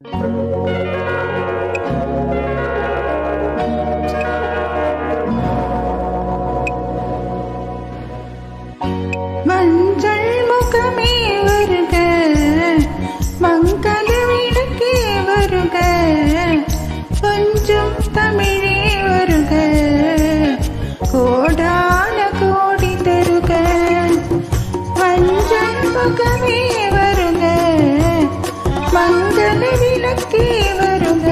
மஞ்சள் முகமே வருக, மங்கள விளக்கே வருக, கொஞ்சம் தமிழே வருக, கோடான கோடி தருக. மஞ்சள் முகமே வருக, மங்கள விளக்கே வருக,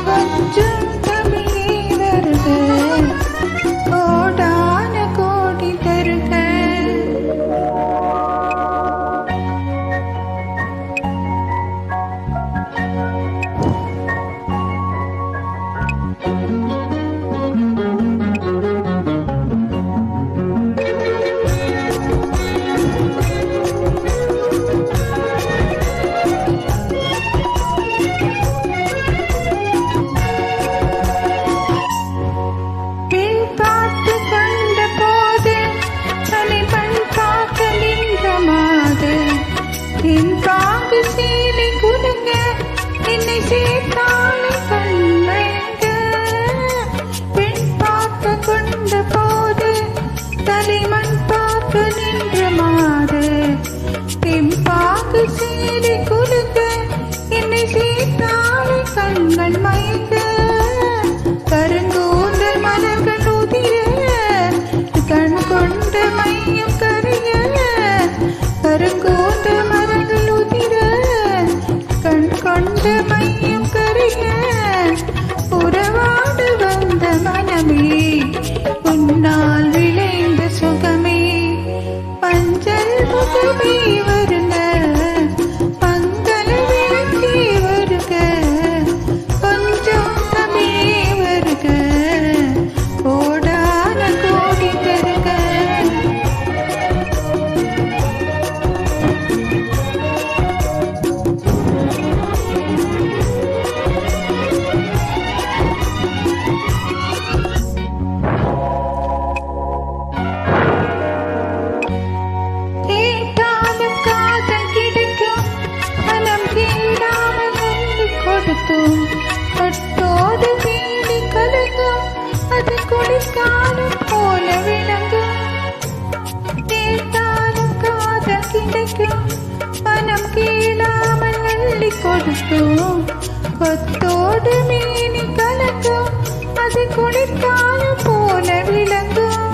கொஞ்சம் தமிழே வருக, கோடான கோடி தருக. என் பாங்கு சீலை குலுங்க, என்னை சேர்த்தாலே கண்மயங்க. பெண் பார்க்க கொண்ட போது தலைமண் பார்க்க நின்ற மாது. என் பாங்கு சீலை குலுங்க, என்னை சேர்த்தாலே கண்கள் மயங்க. கருங்கூந்தல் மலர்கள் உதிர, கண் கொண்ட மையம் கரைய. கருங்கூந்தல் மலர்கள் உதிர, கண் கொண்ட மையம் கரைய. உறவாடு வந்த மனமே, உன்னால் விளைந்த சுகமே. பஞ்சல் முகமே வருக, மங்கள விளக்கே வருக, கொஞ்சம் தமிழே வருக, கோடான கோடி தருக. கேட்டாலும் காதல் கிடைக்கும், மனம் கேடாமல் அள்ளி கொடுத்தோம். பட்டோடு வீடி கலங்கும், அது குளிர்காலம் போல விளங்கும். கேட்டாலும் காதல் கிடைக்கும், மனம் கேளாமல் அள்ளி கொடுத்தோம். கொத்தோடு மீனி கலங்கும், அது குளிர்காலம் போல விளங்கும்.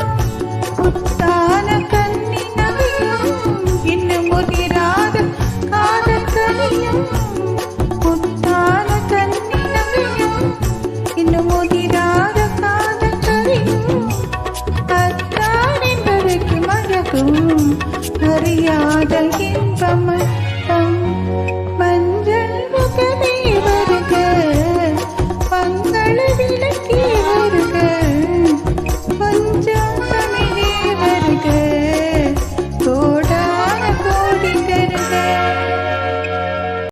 புத்தான கண்ணி நகையும், இன்னும் முதிராத காதல் கனியும். புத்தான கண்ணி நகையும், இன்னும் முதிராத காதல் கனியும். அத்தான் என்பதற்கு மழகும் அறியாதல்